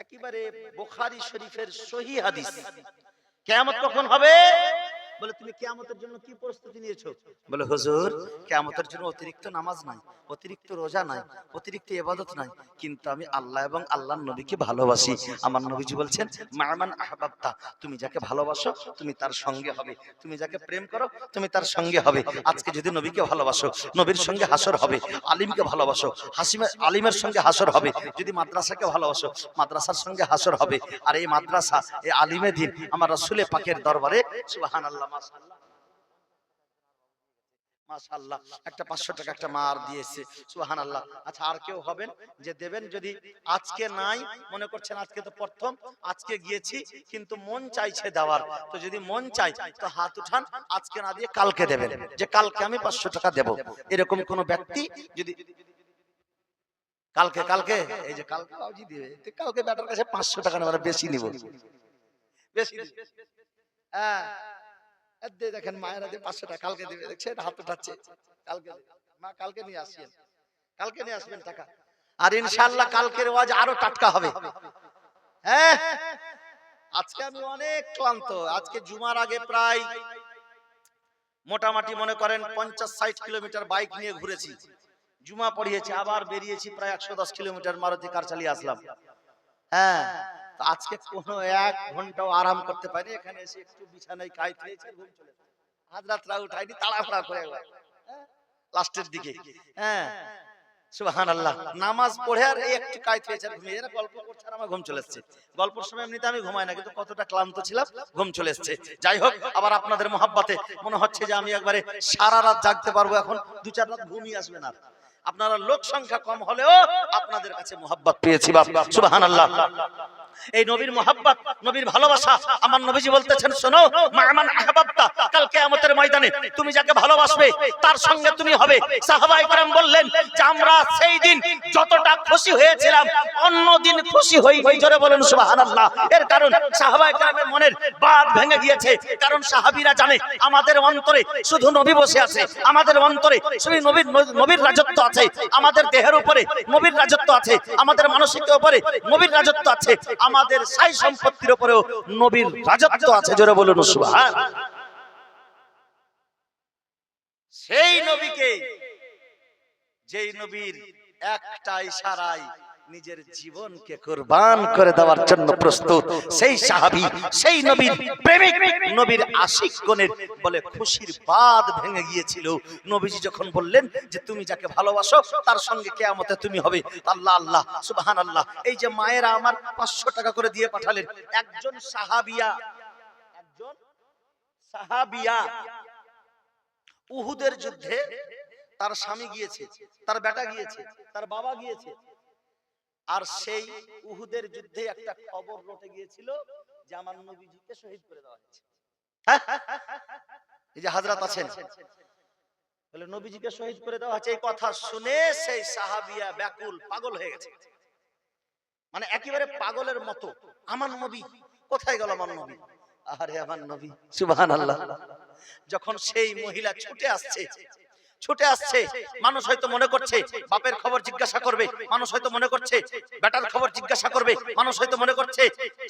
একেবারে বুখারী শরীফের সহিহ হাদিস। কিয়ামত কখন হবে? বলে তুমি কিয়ামতের জন্য কি প্রস্তুতি নিয়েছো? বলে হুজুর, কিয়ামতের জন্য অতিরিক্ত নামাজ নাই, অতিরিক্ত রোজা নাই, অতিরিক্ত ইবাদত নাই, কিন্তু আমি আল্লাহ এবং আল্লাহর নবীকে ভালোবাসি। আমার নবীজি বলছেন, মা'মান আহবাবতা, তুমি যাকে ভালোবাসো তুমি তার সঙ্গে হবে, তুমি যাকে প্রেম করো তুমি তার সঙ্গে হবে। আজকে যদি নবীকে ভালোবাসো, নবীর সঙ্গে হাসর হবে। আলিমকে ভালোবাসো, আলিমের সঙ্গে হাসর হবে। যদি মাদ্রাসাকে ভালোবাসো, মাদ্রাসার সঙ্গে হাসর হবে। আর এই মাদ্রাসা, এই আলিমে দিন আমার রাসূল পাকের দরবারে সুবহানাল্লাহ, মাশাআল্লাহ মাশাআল্লাহ, একটা 500 টাকা একটা মার দিয়েছে, সুবহানাল্লাহ। আচ্ছা, আর কেউ হবেন যে দেবেন? যদি আজকে নাই, মনে করছেন আজকে তো প্রথম, আজকে গিয়েছি কিন্তু মন চাইছে দেওয়ার, তো যদি মন চাই তো হাত উঠান, আজকে না দিয়ে কালকে দেবেন, যে কালকে আমি 500 টাকা দেব। এরকম কোন ব্যক্তি যদি কালকে কালকে এই যে কালকে বাবুজি দিবে, কালকে ব্যাটার কাছে 500 টাকা নেব, বেশি নিব, বেশি। হ্যাঁ, দেখেন মায়েরা যে 500 টাকা কালকে দিবে, দেখছেন হাত উঠাচ্ছে, কালকে মা, কালকে নিয়ে আসবেন, কালকে নিয়ে আসবেন টাকা। আর ইনশাআল্লাহ কালকের ওয়াজ আরো টাটকা হবে। হ্যাঁ, আজকে আমি অনেক ক্লান্ত। আজকে জুমার আগে প্রায় মোটামুটি মনে করেন 50-60 কিলোমিটার বাইক নিয়ে ঘুরেছি, জুমা পড়িয়েছি, আবার বেরিয়েছি প্রায় 110 কিলোমিটার মারুতি কার চালিয়ে আসলাম। হ্যাঁ, আজকে কোনো 1 ঘন্টাও আরাম করতে পারিনি। এখানে এসে একটু বিছানায় কাই খেয়েছি, ঘুম চলে গেছে। হাজরাতরা উঠাইনি, তাড়াহুড়া করে লাস্টের দিকে। হ্যাঁ, সুবহানাল্লাহ, নামাজ পড়ে আর একটু কাই খেয়েছে, ঘুমিয়ে এরা গল্প করছে আর আমার ঘুম চলে এসেছে। গল্পের সময় এমনিতে আমি ঘুমাই না, কিন্তু কতটা ক্লান্ত ছিলাম, ঘুম চলে এসেছে। যাই হোক, আবার আপনাদের মহব্বতে মনে হচ্ছে যে আমি একবারে সারা রাত জাগতে পারবো। এখন 2-4 রাত ঘুমই আসবে না। আপনারা লোক সংখ্যা কম হলেও আপনাদের কাছে মহব্বত পেয়েছি বাবা, সুবহানাল্লাহ। এই নবীর মহব্বত, নবীর ভালোবাসা, আমার নবীজি বলতেছেন, শোনো, মা'মান আহবাবতা, কাল কিয়ামতের ময়দানে তুমি যাকে ভালোবাসবে তার সঙ্গে তুমি হবে। সাহাবায়ে কেরাম বললেন যে আমরা সেই দিন যতটা খুশি হয়েছিলাম অন্য দিন খুশি হইনি। জোরে বলেন সুবহানাল্লাহ। এর কারণ সাহাবায়ে কেরামের মনের বাঁধ ভেঙে গিয়েছে, কারণ সাহাবীরা জানে আমাদের অন্তরে শুধু নবী বসে আছে, আমাদের অন্তরে শুধু নবীর রাজত্ব আছে, আমাদের দেহের উপরে নবীর রাজত্ব আছে, আমাদের মানসিকের উপরে নবীর রাজত্ব আছে, আমাদের সাই সম্পত্তির উপরেও নবীর রাজত্ব আছে। জোরে বলুন সুবহানাল্লাহ। সেই নবীকে, যেই নবীর একটা ইশারায় নিজের জীবনকে কুরবান করে দেওয়ার জন্য প্রস্তুত, সেই সাহাবী, সেই নবীর প্রেমিক, নবীর আশিক গণের বলে খুশির বাঁধ ভেঙে গিয়েছিল। নবীজি যখন বললেন যে তুমি যাকে ভালোবাসো তার সঙ্গে কিয়ামতে তুমি হবে। আল্লাহ আল্লাহ, সুবহানাল্লাহ। এই যে মায়েরা আমার 500 টাকা করে দিয়ে পাঠালেন, একজন সাহাবিয়া, একজন সাহাবিয়া উহুদের যুদ্ধে তার স্বামী গিয়েছে, তার বেটা গিয়েছে, তার বাবা গিয়েছে। আর সেই উহুদের যুদ্ধে একটা খবর রটে গিয়েছিল যে আমার নবীজিকে শহীদ করে দেওয়া হয়েছে। এই যে হযরত আছেন, বলে নবীজিকে শহীদ করে দেওয়া হয়েছে, এই কথা শুনে সেই সাহাবিয়া ব্যাকুল, পাগল হয়ে গেছে। মানে একেবারে পাগলের মতো, আমার নবী কোথায় গেল, আমার নবী, আরে আমার নবী, সুবহানাল্লাহ। যখন সেই মহিলা ছুটে আসছে, ছুটে আসছে, মানুষ হয়তো মনে করছে বাপের খবর জিজ্ঞাসা করবে, মানুষ হয়তো মনে করছে বেটার খবর জিজ্ঞাসা করবে, মানুষ হয়তো মনে করছে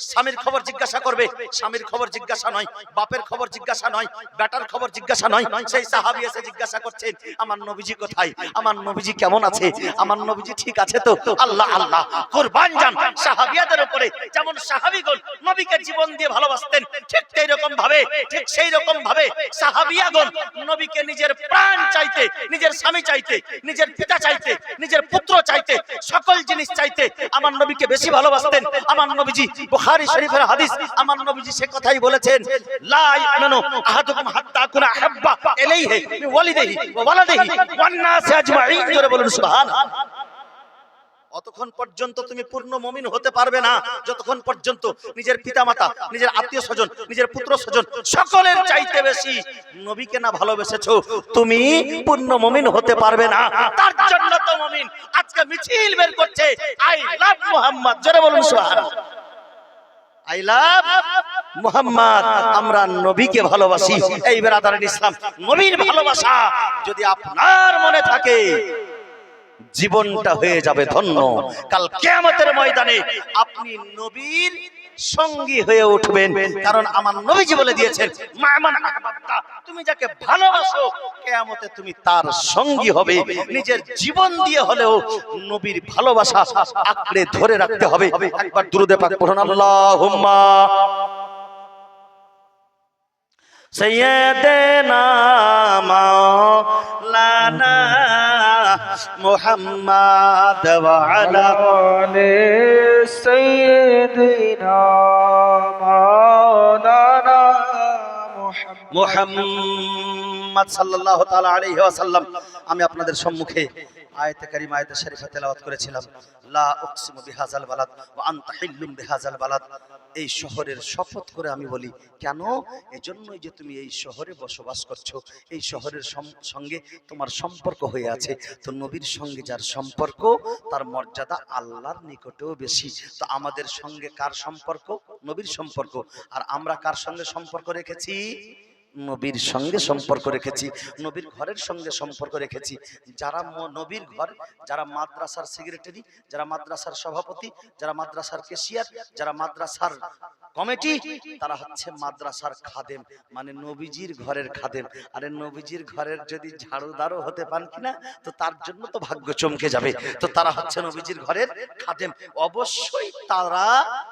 স্বামীর খবর জিজ্ঞাসা করবে। স্বামীর খবর জিজ্ঞাসা নয়, বাপের খবর জিজ্ঞাসা নয়, বেটার খবর জিজ্ঞাসা নয়। সেই সাহাবী এসে জিজ্ঞাসা করছেন আমার নবীজি কোথায়, আমার নবীজি কেমন আছে, আমার নবীজি ঠিক আছে তো? আল্লাহ আল্লাহ, কুরবান যান সাহাবিয়াদের উপরে। যেমন সাহাবীগণ নবীকে জীবন দিয়ে ভালোবাসতেন, ঠিক সেই রকম ভাবে, ঠিক সেই রকম ভাবে সাহাবিয়াগণ নবীকে নিজের প্রাণ চাইতে, নিজের স্বামী চাইতে, নিজের পিতা চাইতে, নিজের পুত্র চাইতে, সকল জিনিস চাইতে আমার নবীকে বেশি ভালোবাসতেন। আমার নবীজি, বুখারী শরীফের হাদিস, আমার নবীজি সে কথাই বলেছেন, লা ইয়ামিনু আহাদুকুম হাত্তা কুনা হাব্বা ইলাইহি মিন ওয়ালিদিহি ওয়া ওয়ালাদিহি ওয়ান নাস আজমাইন। জোরে বলুন সুবহানাল্লাহ। অতক্ষণ পর্যন্ত তুমি পূর্ণ মুমিন হতে পারবে না যতক্ষণ পর্যন্ত নিজের পিতামাতা, নিজের আত্মীয় স্বজন, নিজের পুত্র স্বজন সকলের চাইতে বেশি নবীকে না ভালোবেসেছো, তুমি পূর্ণ মুমিন হতে পারবে না। তার জন্য তো মুমিন আজকে মিছিল বের করছে, আই লাভ মুহাম্মদ। জোরে বলুন সুবহানাল্লাহ। আই লাভ মুহাম্মদ, আমরা নবীকে ভালোবাসি। এই বেরাদারান ইসলাম, নবীর ভালোবাসা যদি আপনার মনে থাকে, জীবনটা হয়ে যাবে ধন্য। কাল কিয়ামতের ময়দানে আপনি নবীর সঙ্গী হয়ে উঠবেন, কারণ আমার নবীজি বলে দিয়েছেন, মা'মান আহবাবতা, তুমি যাকে ভালোবাসো কিয়ামতে তুমি তার সঙ্গী হবে। নিজের জীবন দিয়ে হলেও নবীর ভালোবাসা আঁকড়ে ধরে রাখতে হবে। একবার দুরূদে পাক পড়ুন, আল্লাহুম্মা সাইয়্যিদানা মাওলানা মুহাম্মাদ ওয়া আলা আলি সাইয়্যিদিনা মাওলানা মুহাম্মদ সাল্লাল্লাহু তাআলা আলাইহি ওয়াসাল্লাম। আমি আপনাদের সম্মুখে আয়াতে কারিমা আয়াতে শরীফা তেলাওয়াত করেছিলাম, লা উকসিমু বিহাযাল বালাদ ওয়া আনতা হিল্লুম বিহাযাল বালাদ। এই শহরের শপথ করে আমি বলি, কেন? এজন্যই যে তুমি এই শহরে বসবাস করছো, এই শহরের সঙ্গে তোমার সম্পর্ক হয়ে আছে। তো নবীর সঙ্গে যার সম্পর্ক তার মর্যাদা আল্লাহর নিকটেও বেশি। তো আমাদের সঙ্গে কার সম্পর্ক? নবীর সম্পর্ক। আর আমরা কার সঙ্গে সম্পর্ক রেখেছি? নবীর সঙ্গে সম্পর্ক রেখেছি, নবীর ঘরের সঙ্গে সম্পর্ক রেখেছি। যারা নবীর ঘর, যারা মাদ্রাসার সেক্রেটারি, যারা মাদ্রাসার সভাপতি, যারা মাদ্রাসার ক্যাশিয়ার, যারা মাদ্রাসার কমিটি, তারা হচ্ছে মাদ্রাসার খাদেম, মানে নবীজির ঘরের খাদেম। আরে নবীজির ঘরের যদি ঝাড়ুদারও হতে পান কিনা, তো তার জন্য তো ভাগ্য চমকে যাবে। তো তারা হচ্ছে নবীজির ঘরের খাদেম। অবশ্যই তারা,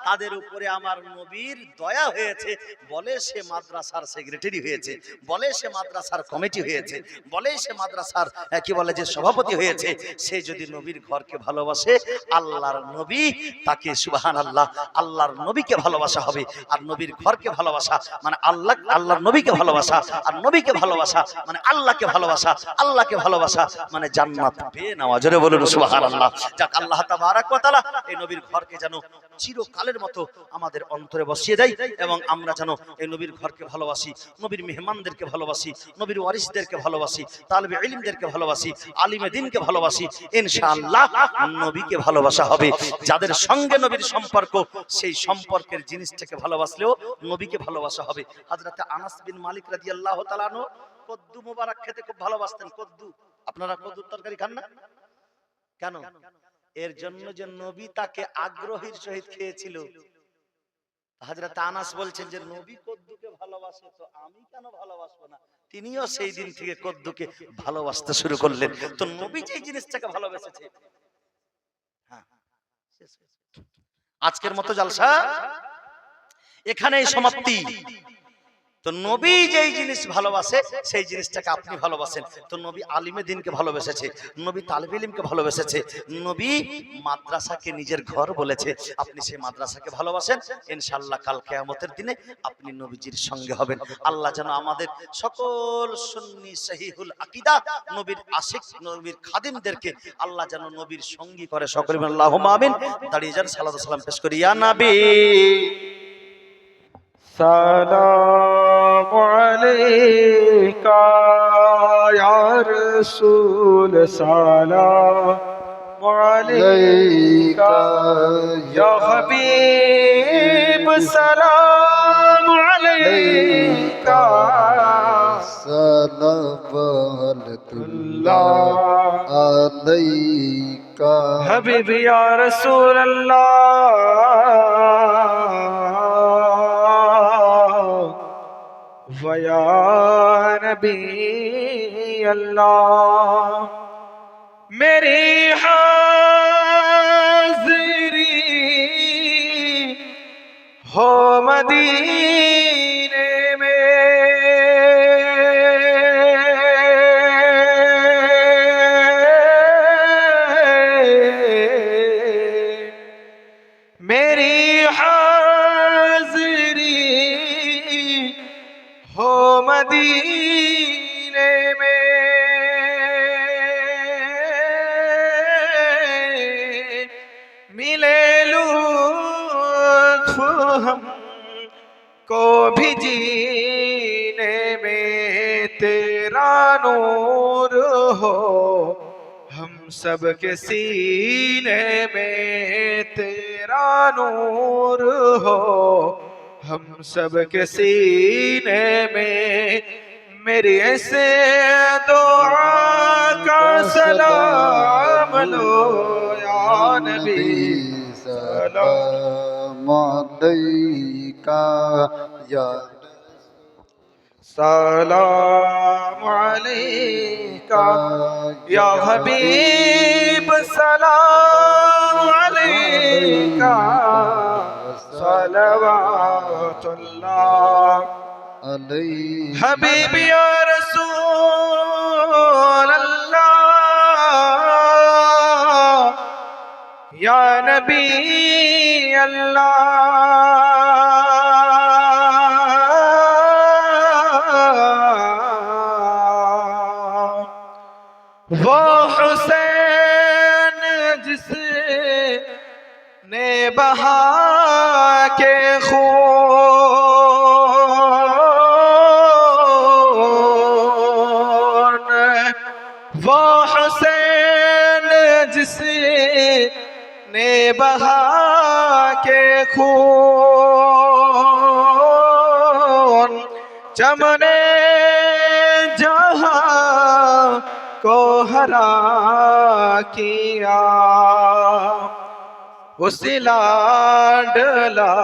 তাদের উপরে আমার নবীর দয়া হয়েছে বলে সে মাদ্রাসার সেক্রেটারি হয়েছে, বলে সে মাদ্রাসার কমিটি হয়েছে, বলে সে মাদ্রাসার কি বলে যে সভাপতি হয়েছে। সে যদি নবীর ঘরকে ভালোবাসে, আল্লাহর নবী তাকে, সুবহানাল্লাহ, আল্লাহর নবীকে ভালোবাসা হবে। আর নবীর ঘরকে ভালোবাসা মানে আল্লাহ, আল্লাহর নবীকে ভালোবাসা, আর নবীকে ভালোবাসা মানে আল্লাহকে ভালোবাসা, আল্লাহকে ভালোবাসা মানে জান্নাত পেয়ে নেওয়া। জোরে বলুন সুবহানাল্লাহ। যাক, আল্লাহ তাবারাক ওয়া তাআলা এই নবীর ঘরকে যেন চিরকালের মতো আমাদের অন্তরে বসিয়ে দেয়, এবং আমরা যেন এই নবীর ঘরকে ভালোবাসি, নবীর মেহমানদেরকে ভালোবাসি, নবীর ওয়ারিসদেরকে ভালোবাসি, তালিবে ইলমদেরকে ভালোবাসি, আলিমে দ্বীনকে ভালোবাসি। ইনশাআল্লাহ নবীকে ভালোবাসা হবে। যাদের সঙ্গে নবীর সম্পর্ক, সেই সম্পর্কের জিনিসটাকে ভালোবাসলেও নবীকে ভালোবাসা হবে। হযরত আনাস বিন মালিক রাদিয়াল্লাহু তাআলা আনহু কদ্দু মোবারক খেতে খুব ভালোবাসতেন। কদ্দু, আপনারা কদ্দুর তরকারি খান না কেন? এর জন্য যে নবী তাকে আগ্রহের সহিত খেয়েছিল। হযরত আনাস বলছেন যে নবী কদ্দুকে ভালোবাসে, তো আমি কেন ভালোবাসবো না? তিনিও সেই দিন থেকে কদ্দুকে ভালোবাসতে শুরু করলেন। তো নবী যে জিনিসটাকে ভালোবেসেছে। হ্যাঁ, আজকের মতো জালসা এখানেই সমাপ্তি। তো নবী যেই জিনিস ভালোবাসে সেই জিনিসটাকে আপনি ভালোবাসেন। তো নবী আলিমে দ্বীনকে ভালোবেসেছে, নবী তালিবে ইলমকে ভালোবেসেছে, নবী মাদ্রাসাকে নিজের ঘর বলেছে। আপনি সেই মাদ্রাসাকে ভালোবাসেন, ইনশাআল্লাহ কাল কিয়ামতের দিনে আপনি নবীজির সঙ্গে হবেন। আল্লাহ যেন আমাদের সকল সুন্নি সহিহুল আকীদা নবীর আশিক, নবীর খাদিমদেরকে আল্লাহ যেন নবীর সঙ্গী করে। সকলে বলেন আল্লাহুম্মা আমিন। দাঁড়িয়ে যান, সালাত ও সালাম পেশ করি। ইয়া নবী সালাম আলাইকা ইয়া রাসূল, সালাম আলাইকা ইয়া হাবিব, সালাম আলাইকা সালাওয়াতুল্লাহ আলাইকা হাবিব ইয়া রাসূলুল্লাহ या नबी अल्लाह। मेरी हाज़िरी हो मदीने में, मेरी हाज़िरी हो मदीने में, मिले लुत्फ़ हमको भी जीने में, तेरा नूर हो हम सब के सीने में, तेरा नूर हो हम सब के सीने में, میری ایسے دعا کا سلام لو یا نبی سلام علیکہ یا سلام علیکہ یا حبیب سلام علیکہ صلوات اللہ علیہ حبیب یا رسول اللہ یا نبی اللہ وہ حسین جس نے بہا کے خون وہ حسین جس نے بہا کے خون چمنے جہاں کو ہرا کیا اسی لاڈلا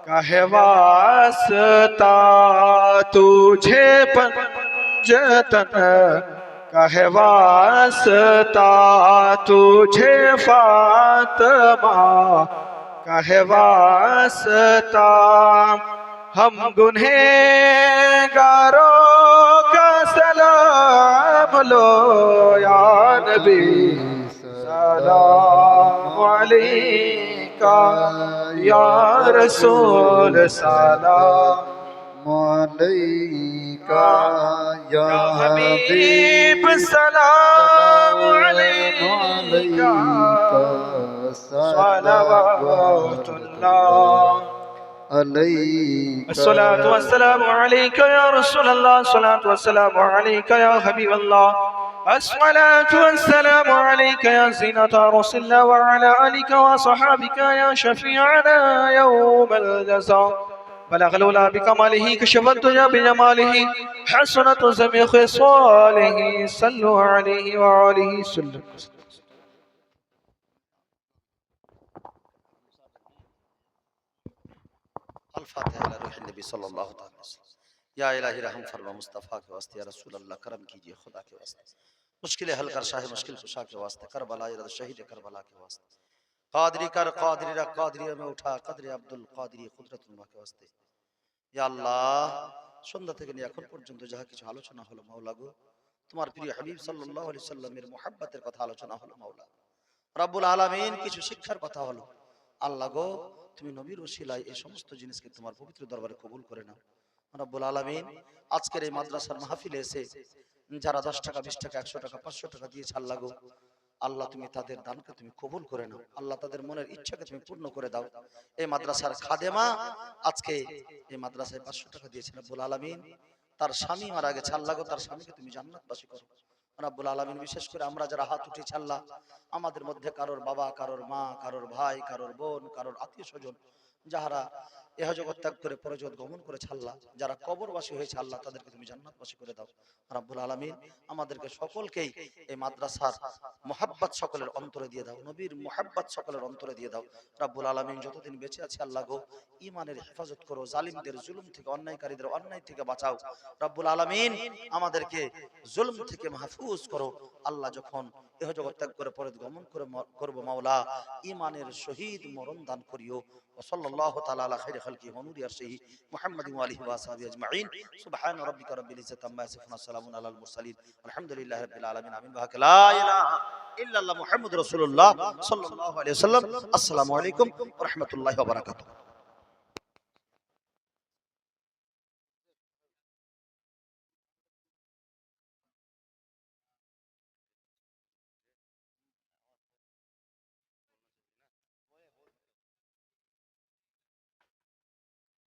کا ہے واسطہ تجھے پنجتن کا ہے واسطہ تجھے فاطمہ کا ہے واسطہ ہم گنہگاروں کا سلام لو یا نبی سلام علیکہ یا رسول سلام علیکہ یا حبیب سلام علیکہ صلوات اللہ علیکہ الصلاة والسلام عليك يا رسول الله الصلاة والسلام عليك يا حبيب الله الصلاة والسلام عليك يا زينة رسول الله وعلى آلك وصحابك يا شفيعنا يوم الجزاء بلغ الأولى بكماله كشف الدنيا بجماله حسنة جميع خصاله صلوا عليه وعليه وسلم الفاتحہ علی روح النبی صلی اللہ علیہ وسلم۔ یا الہی رحم فرما مصطفیٰ کے واسطے، یا رسول اللہ کرم کیجئے خدا کے واسطے، مشکل حل کر شاہ مشکل کشا کے واسطے، کربلا رد شہید کربلا کے واسطے، قادری کر قادری رکھ قادری میں اٹھا قدر عبد القادری قدرت اللہ کے واسطے۔ یا আল্লাহ সন্ধ্যা থেকে নিয়ে এখন পর্যন্ত যাহা কিছু আলোচনা হলো মাওলা গো, তোমার প্রিয় হাবিব সাল্লাল্লাহু আলাইহি সাল্লামের মুহাব্বতের কথা আলোচনা হলো মাওলা রব্বুল আলামিন, কিছু শিক্ষার কথা হলো আল্লাহ গো, তুমি নবীর ওসিলায় এই সমস্ত জিনিসকে তোমার পবিত্র দরবারে কবুল করে নাও রব্বুল আলামিন। আজকের এই মাদ্রাসার মাহফিলে এসে যারা 10 টাকা 20 টাকা 100 টাকা 500 টাকা দিয়েছে আল্লাহ গো, আল্লাহ তুমি তাদের দানকে তুমি কবুল করে নাও, আল্লাহ তাদের মনের ইচ্ছাকে তুমি পূর্ণ করে দাও। এই মাদ্রাসার খাদেমা আজকে এই মাদ্রাসায় 500 টাকা দিয়েছে রব্বুল আলামিন, তার স্বামী মারা গেছে আল্লাহ গো, তার স্বামীকে তুমি জান্নাতবাসী করো রব্বুল আলামিন। বিশেষ করে আমরা যারা হাত উঠেছি আল্লাহ, আমাদের মধ্যে কারোর বাবা, কারোর মা, কারোর ভাই, কারোর বোন, কারোর আত্মীয় স্বজন যাহারা এহ জগৎ ত্যাগ করে পরজগৎ গমন করেছে আল্লাহ, যারা কবরবাসী হয়েছে আল্লাহ, তাদেরকে তুমি জান্নাতবাসী করে দাও রব্বুল আলামিন। আমাদেরকে সকলকেই এই মাদ্রাসার মুহাব্বত সকলের অন্তরে দিয়ে দাও, নবীর মুহাব্বত সকলের অন্তরে দিয়ে দাও রব্বুল আলামিন। যতদিন বেঁচে আছি আল্লাহ গো, ঈমানের হেফাজত করো, জালিমদের জুলুম থেকে, অন্যায়কারীদের অন্যায় থেকে বাঁচাও রব্বুল আলামিন। আমাদেরকে জুলুম থেকে মাহফুজ করো আল্লাহ। যখন এহ জগৎ ত্যাগ করে পরে গমন করব মাওলা, ঈমানের শহীদ মরণ দান করিও। ওয়াসাল্লাল্লাহু তাআলা আলা খাইরি খালকি ওয়া নূরি আরশিহি মুহাম্মাদিন ওয়া আলিহি ওয়া আসহাবিহি আজমাইন। সুবহান রাব্বিকা রাব্বিল ইজ্জাতি আম্মা ইয়াসিফুন ওয়া সালামুন আলাল মুরসালিন আলহামদুলিল্লাহি রাব্বিল আলামিন। আমিন। ওয়া লা ইলাহা ইল্লাল্লাহ মুহাম্মাদুর রাসূলুল্লাহ সাল্লাল্লাহু আলাইহি ওয়াসাল্লাম। আসসালামু আলাইকুম ওয়া রাহমাতুল্লাহি ওয়া বারাকাতুহু।